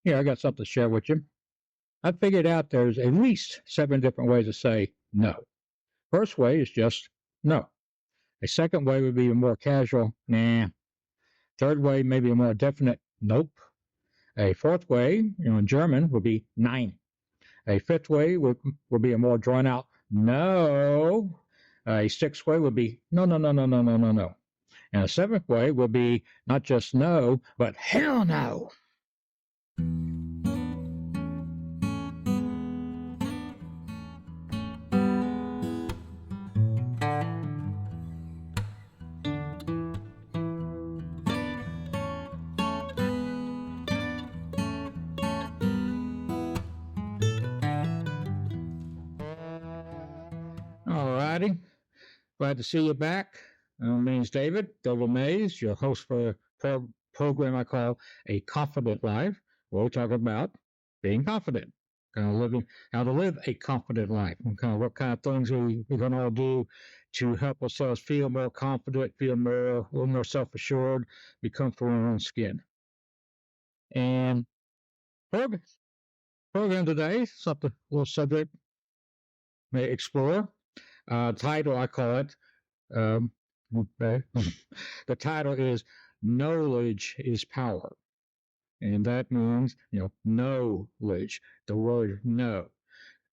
Here, I got something to share with you. I figured out there's at least 7 different ways to say no. First way is just no. A second way would be a more casual, nah. Third way, maybe a more definite, nope. A fourth way, in German, would be nein. A fifth way would be a more drawn out, no. A sixth way would be no, no, no, no, no, no, no, no. And a seventh way would be not just no, but hell no. All righty. Glad to see you back. My name's David Mays, your host for a program I call A Confident Life. We'll talk about being confident, kind of living, how to live a confident life, and kind of what kind of things we can all do to help ourselves feel more confident, feel more, a little more self-assured, be comfortable in our own skin. And program today, something, a little subject may explore. Title, I call it, okay. The title is Knowledge is Power. And that means, knowledge, the word know,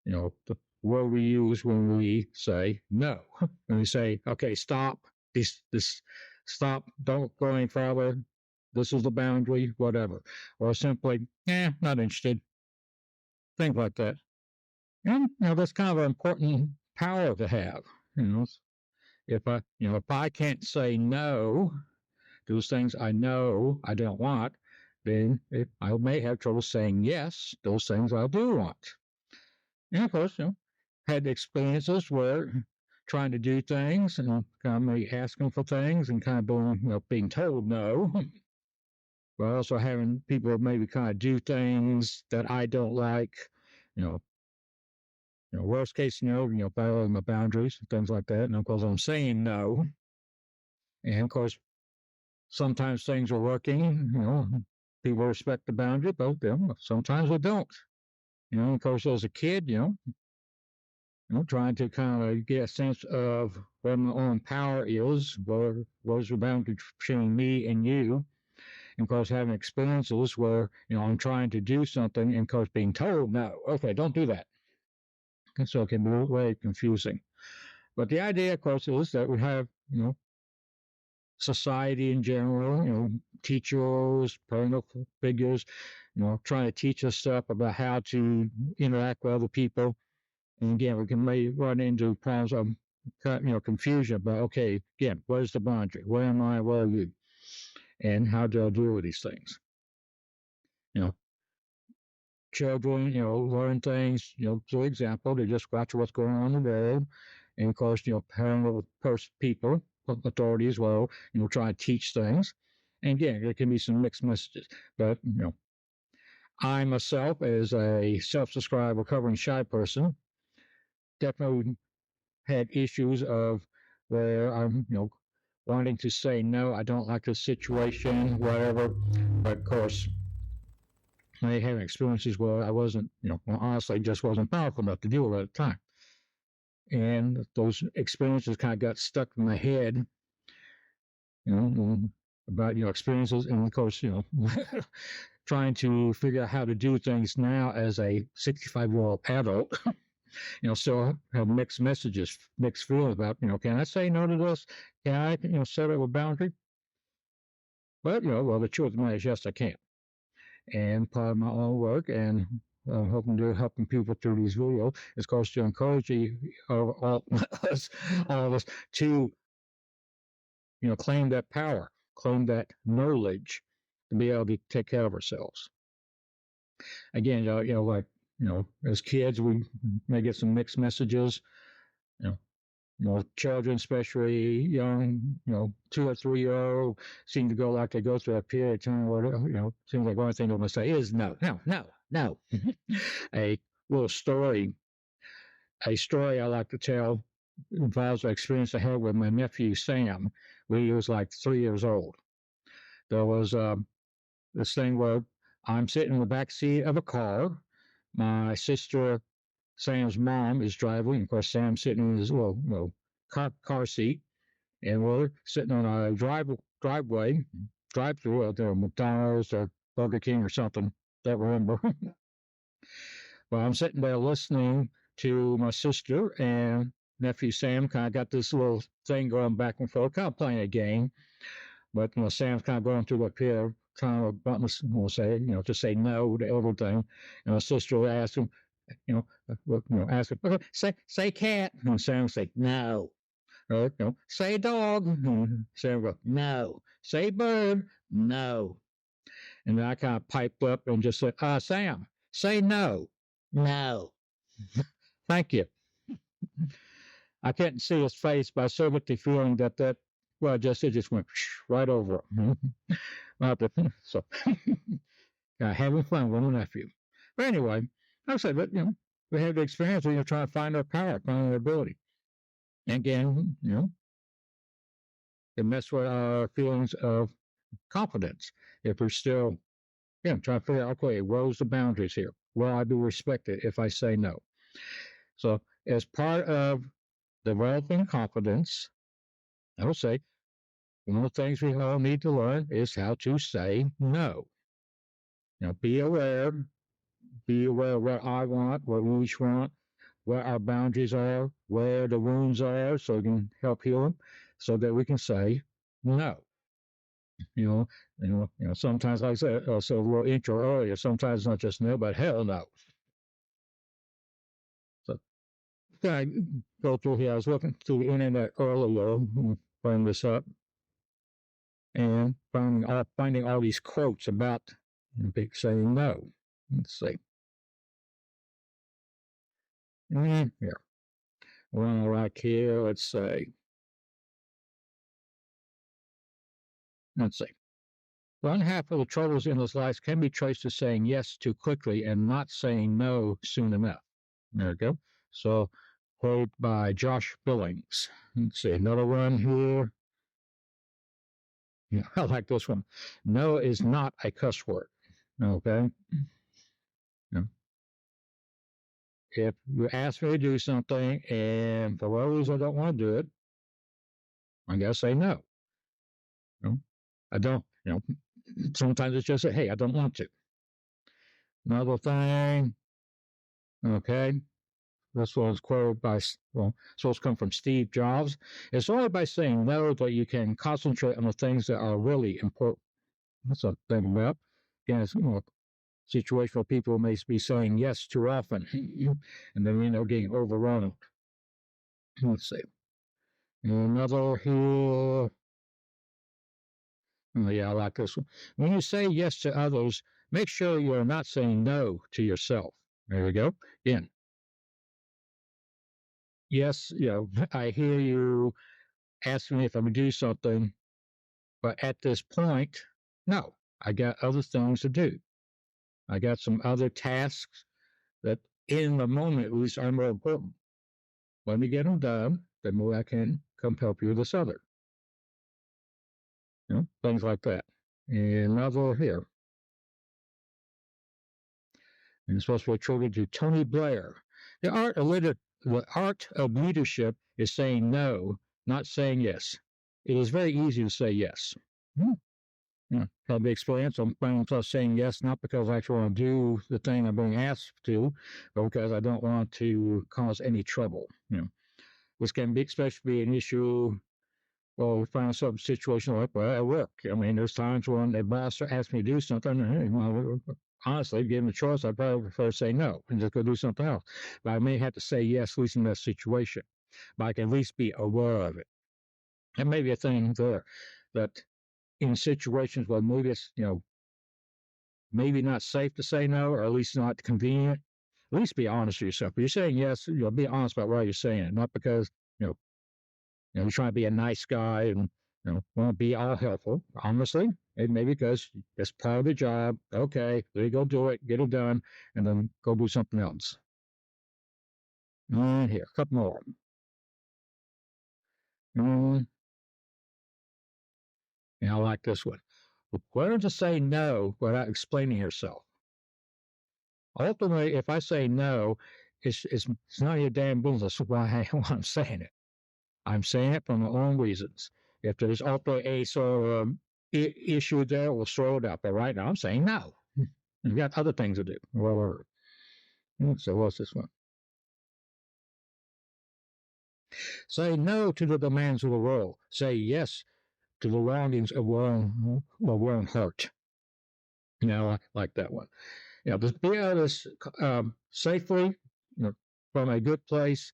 the word we use when we say no. When we say, okay, stop, this, stop, don't go any further, this is the boundary, whatever. Or simply, not interested. Things like that. And, that's kind of an important power to have, if I can't say no, those things I know I don't want, then I may have trouble saying yes, those things I do want. And of course, had experiences where trying to do things and kind of maybe asking for things and kind of being told no, but also having people maybe kind of do things that I don't like, you know, worst case scenario, violating my boundaries, things like that. And of course, I'm saying no. And of course, sometimes things are working, people respect the boundary, but sometimes they don't. Of course, as a kid, trying to kind of get a sense of where my own power is, where's the boundary between me and you. And of course, having experiences where, I'm trying to do something and of course being told, no, okay, don't do that. And so it can be very confusing. But the idea, of course, is that we have, society in general, teachers, parental figures, trying to teach us stuff about how to interact with other people. And again, we can may run into problems of, confusion about, okay, again, what is the boundary? Where am I? Where are you? And how do I deal with these things? Children, learn things, for example, they just watch what's going on in the world. And of course, parental people, authority as well, try to teach things. And again, there can be some mixed messages. But, I myself, as a self-described recovering shy person, definitely had issues of where I'm, wanting to say no, I don't like the situation, whatever. But of course, I had experiences where I wasn't, honestly, just wasn't powerful enough to deal with it at the time. And those experiences kind of got stuck in my head, about, experiences. And of course, trying to figure out how to do things now as a 65-year-old adult, still have mixed messages, mixed feelings about, can I say no to this? Can I, set up a boundary? But, well, the truth of the matter is, yes, I can. And part of my own work and helping people through these videos is, of course, to encourage all of us to, claim that power, claim that knowledge to be able to take care of ourselves. Again, like, as kids, we may get some mixed messages, children, especially young, 2 or 3-year-old, seem to go like they go through a period of time where, seems like one thing they're going to say is no, no, no, no. A little story, a story I like to tell involves an experience I had with my nephew Sam when he was like 3 years old. There was this thing where I'm sitting in the back seat of a car. My sister Sam's mom is driving. Of course, Sam's sitting in his car seat, and we're sitting on a drive-through out there, McDonald's or Burger King or something. That remember. Well, I'm sitting there listening to my sister and nephew Sam. Kind of got this little thing going back and forth, kind of playing a game. But Sam's kind of going through up here, trying to say, to say no to everything. And my sister would ask him, ask him, okay, say cat, and Sam would say no. Or, say dog, and Sam would go no. Say bird, no. And then I kind of piped up and just said, Sam, say no. No. Thank you. I couldn't see his face, but I still got the feeling that it just went right over him. So, having fun with my nephew. But anyway, like I said, but we have the experience when you're trying to find our power, find our ability. And again, it mess with our feelings of confidence. If we're still, trying to figure out, okay, where's the boundaries here? Will I be respected if I say no? So, as part of developing confidence, I would say one of the things we all need to learn is how to say no. Be aware of what I want, what we each want, where our boundaries are, where the wounds are, so we can help heal them, so that we can say no. Sometimes, like I said, also a little intro earlier, sometimes it's not just no, but hell no. So, I go through here. I was looking through the internet earlier, bring this up, and finding all these quotes about saying no. Let's see. Here. One right here. Let's see. One half of the troubles in his life can be traced to saying yes too quickly and not saying no soon enough. There we go. So, quote by Josh Billings. Let's see. Another one here. Yeah, I like this one. No is not a cuss word. Okay. If you ask me to do something and for whatever reason I don't want to do it, I gotta say no. I don't, sometimes it's just a, hey, I don't want to. Another thing, okay, this one's quoted by, supposed to come from Steve Jobs. It's only by saying no that you can concentrate on the things that are really important. That's a thing about. Again, it's, situation where people may be saying yes too often, and then, getting overrun. Let's see. Another here. Oh, yeah, I like this one. When you say yes to others, make sure you're not saying no to yourself. There we go. Again. Yes, I hear you asking me if I'm going to do something, but at this point, no, I got other things to do. I got some other tasks that in the moment, at least, are more important. Let me get them done, then maybe I can come help you with this other. Things like that. Another here. And it's supposed to be attributed to Tony Blair. The art of leadership is saying no, not saying yes. It is very easy to say yes. Had the experience. I'm finding myself saying yes, not because I actually want to do the thing I'm being asked to, but because I don't want to cause any trouble. Which can be especially an issue. Well, we find some situation like at work. I mean, there's times when a boss asks me to do something, and honestly, given the choice, I'd probably prefer to say no and just go do something else. But I may have to say yes, at least in that situation. But I can at least be aware of it. And maybe a thing there that in situations where maybe it's, maybe not safe to say no, or at least not convenient, at least be honest with yourself. If you're saying yes, be honest about why you're saying it, not because, you're trying to be a nice guy and, want to be all helpful. Honestly, it may be because it's part of the job. Okay, there you go, do it, get it done, and then go do something else. And here, a couple more. And I like this one. Learn to say no without explaining yourself. Ultimately, if I say no, it's none of your damn business why I'm saying it. I'm saying it for my own reasons. If there's ultimately a sort of issue there, we'll sort it out. But right now, I'm saying no. We've got other things to do. Well, so what's this one? Say no to the demands of the world. Say yes to the longings of one heart. You know, I like that one. You know, just be able to safely, from a good place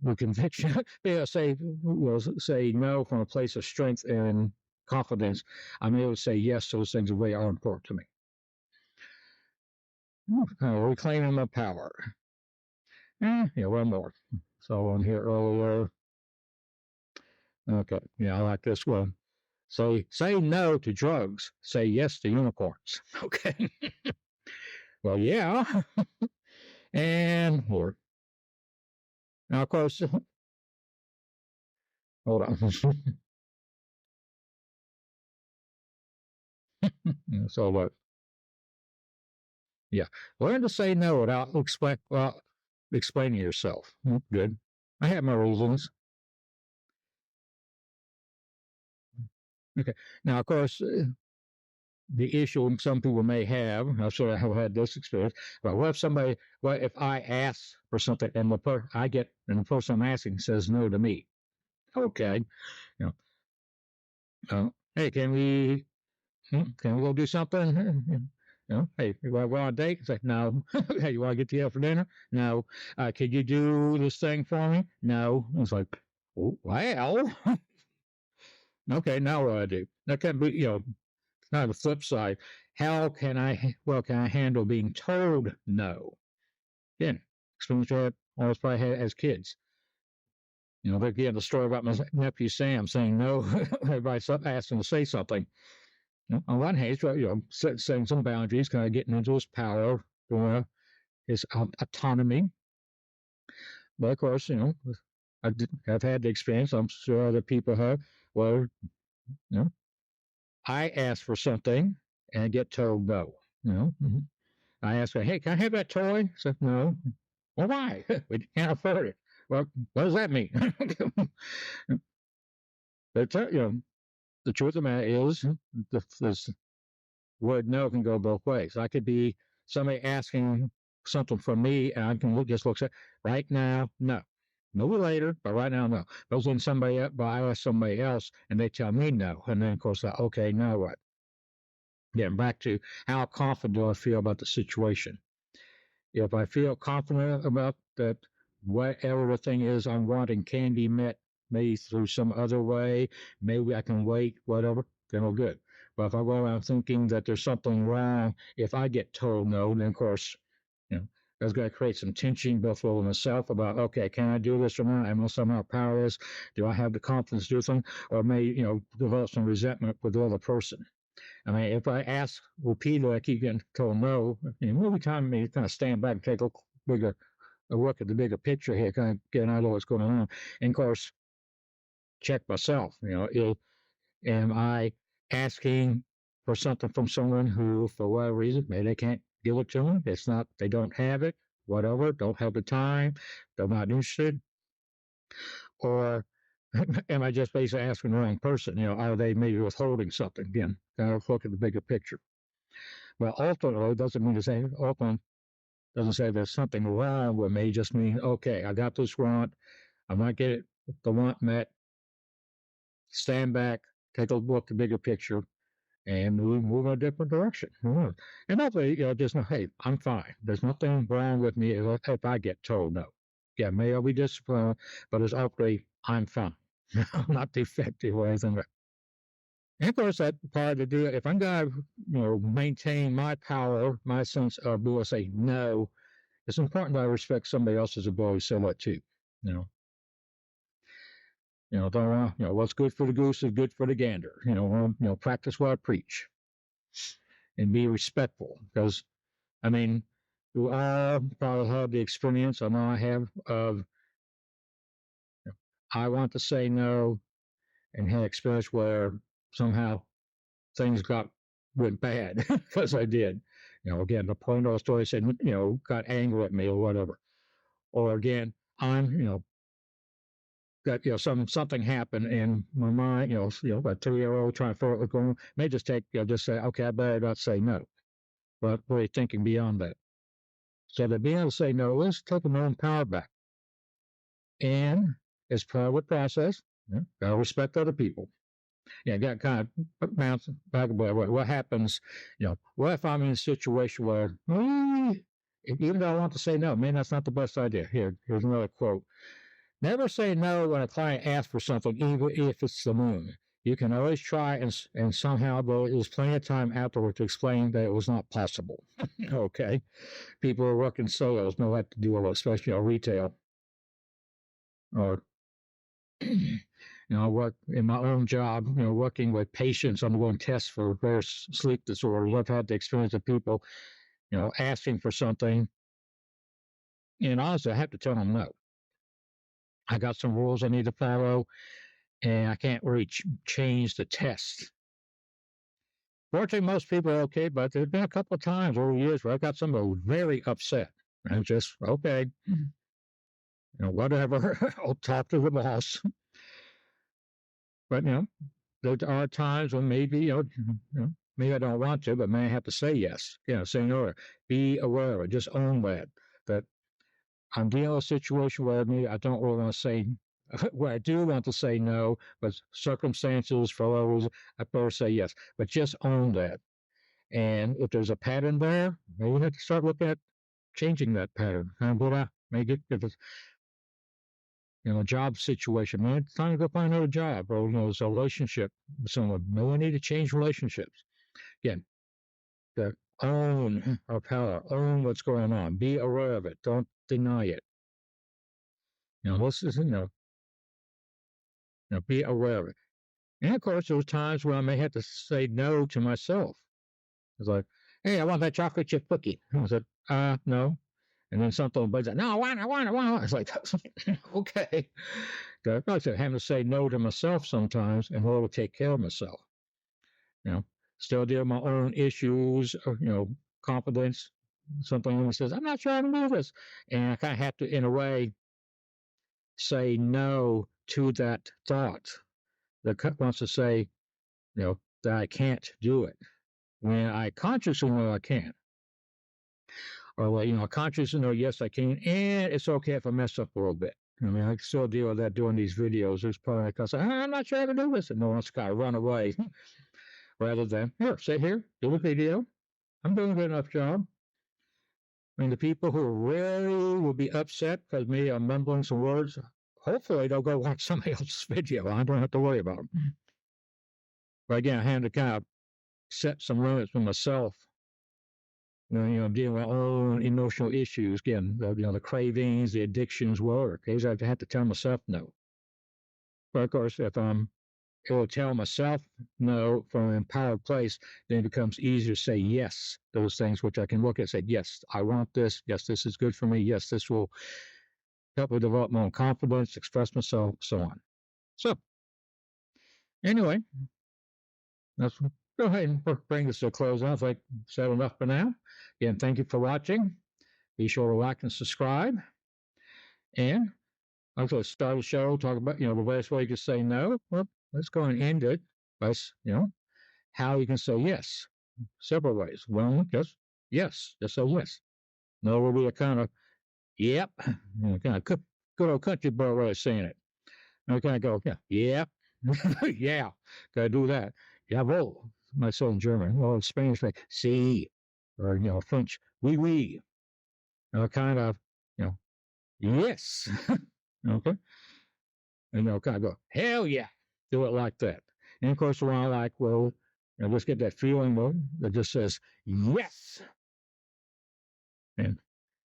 with conviction, be able to say no from a place of strength and confidence. I'm able to say yes to those things that really are important to me. Reclaiming my power. One more. So on here earlier. Okay, I like this one. So say no to drugs. Say yes to unicorns. Okay. Well, yeah. And more. Now, of course, hold on. So what? Yeah. Learn to say no without explaining yourself. Good. I have my reasons. Okay. Now, of course, the issue some people may have, I'm sure I have had this experience, but what if I ask for something and the person I'm asking says no to me? Okay. You Hey, can we go do something? Hey, you want to go on a date? It's like, no. Hey, you want to get together for dinner? No. Could you do this thing for me? No. It's like, oh, well, okay, now what do I do? That can be, kind of the flip side. Can I handle being told no? Again, experience I always probably had as kids. Again, the story about my nephew Sam saying no. Everybody's asking to say something. On one hand, setting some boundaries, kind of getting into his power, his autonomy. But of course, I've had the experience. I'm sure other people have. Well, I ask for something and get told no. I ask her, hey, can I have that toy? I said, no. Well, why? We can't afford it. Well, what does that mean? But the truth of the matter is, the word no can go both ways. I could be somebody asking something from me, and I can just look at right now, no. Maybe later, but right now, no. But when I ask somebody else, and they tell me no, and then of course, okay, now what? Getting back to how confident do I feel about the situation? If I feel confident about that, whatever the thing is I'm wanting can be met, maybe through some other way, maybe I can wait, whatever, then we're good. But if I go around thinking that there's something wrong, if I get told no, then of course, that's going to create some tension both with myself about, okay, can I do this or not? Am I somehow powerless? Do I have the confidence to do something? Or may, develop some resentment with the other person. I mean, if I ask repeatedly, I keep getting told no, maybe time me to kind of stand back and take a look at the bigger picture here, kind of get an idea what's going on. And of course, check myself. Am I asking for something from someone who, for whatever reason, maybe they can't give it to them? It's not, they don't have it, whatever, don't have the time, they're not interested. Or am I just basically asking the wrong person? Are they maybe withholding something? Again, kind of look at the bigger picture. Well, ultimately, doesn't mean to say ultimately doesn't say there's something wrong with me. Just mean, okay, I got this want. I'm not getting the want met. Stand back, take a look at the bigger picture, and move in a different direction. And hopefully, just know, hey, I'm fine. There's nothing wrong with me if I get told no. Yeah, may I be disciplined, but it's hopefully I'm fine. I'm not defective or anything like that. And of course, that part to do it. If I'm going to, maintain my power, my sense of ability to say no, it's important that I respect somebody else's ability to say that too. You know, don't, what's good for the goose is good for the gander. Practice what I preach and be respectful. Because, I mean, you all probably have the experience I know I have of I want to say no and had experience where somehow things got went bad because I did. Again, the point of the story said, got angry at me or whatever. Or again, I'm, got something happened in my mind, a 2-year-old trying to figure out what's going on. May just take, just say, okay, I better not say no. But really thinking beyond that. So to be able to say no is taking my own power back. And it's part of the process. Gotta respect other people. Got kind of bounce back away. What happens, what if I'm in a situation where, even though I want to say no, man, that's not the best idea. Here's another quote. Never say no when a client asks for something, even if it's the moon. You can always try and somehow, though, there's plenty of time afterward to explain that it was not possible. Okay? People who are working solos know what to do, especially retail. Or, work in my own job, working with patients undergoing tests for various sleep disorders. I've had the experience of people, asking for something. And honestly, I have to tell them no. I got some rules I need to follow, and I can't really change the test. Fortunately, most people are okay, but there's been a couple of times over the years where I got somebody very upset. And just, okay, whatever, I'll talk to the boss. But, there are times when maybe, maybe I don't want to, but may I have to say yes. Say no. Be aware of it. Just own that I'm dealing with a situation where maybe I don't really want to say, where I do want to say no, but circumstances, for others, I better say yes. But just own that. And if there's a pattern there, maybe you have to start looking at changing that pattern. And make it, if it's, a job situation, man, it's time to go find another job. Or, it's a relationship with someone. Maybe I need to change relationships. Again, own our power, own what's going on, be aware of it, don't deny it. This is, be aware of it. And of course, there were times where I may have to say no to myself. It's like, hey, I want that chocolate chip cookie. I said, no. And then something, but no, I want. It's like, okay. Like I said, having to say no to myself sometimes in order to take care of myself. Still deal with my own issues, or, confidence. Something says, I'm not sure I can do this. And I kind of have to, in a way, say no to that thought that wants to say, that I can't do it. When I consciously know I can. Or, consciously know, yes, I can, and it's okay if I mess up a little bit. I can still deal with that doing these videos. There's probably because I'm not sure I can do this, and no one's got to run away. Rather than, sit here, do the video. I'm doing a good enough job. The people who really will be upset because me, I'm mumbling some words, hopefully they'll go watch somebody else's video. I don't have to worry about them. But again, I had to kind of set some limits for myself. I'm dealing with my own emotional issues. Again, the cravings, the addictions, whatever. Occasionally, I have to tell myself no. But of course, if I'm able to tell myself no from an empowered place, then it becomes easier to say yes. Those things which I can look at and say, yes, I want this. Yes, this is good for me. Yes, this will help me develop my own confidence, express myself, so on. So, anyway, let's go ahead and bring this to a close. I think I've said enough for now. Again, thank you for watching. Be sure to like and subscribe. And I'm going to start the show, talk about, the best way you can say no. Well, let's go and end it by, how you can say yes. Several ways. Well, just yes. Just say yes. No will be a kind of, yep. Kind of good old country boy way of saying it. I kind of go, yeah. Yeah. Got to do that. Jawohl. My son in German. Well, in Spanish, like, sí. Or, French, oui, oui. Kind of, yes. Okay. And kind of go, hell yeah. Do it like that. And of course, when I like, well, just get that feeling that just says, yes. And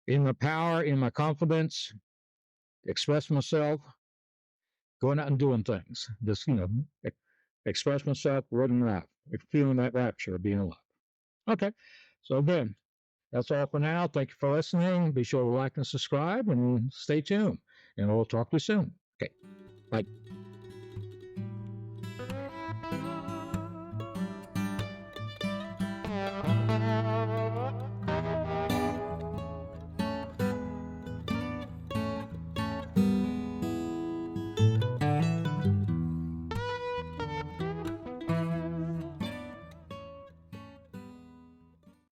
in my power, in my confidence, express myself, going out and doing things. Just, express myself, running out, feeling that rapture of being alive. Okay. So again, that's all for now. Thank you for listening. Be sure to like and subscribe and stay tuned. And we'll talk to you soon. Okay. Bye.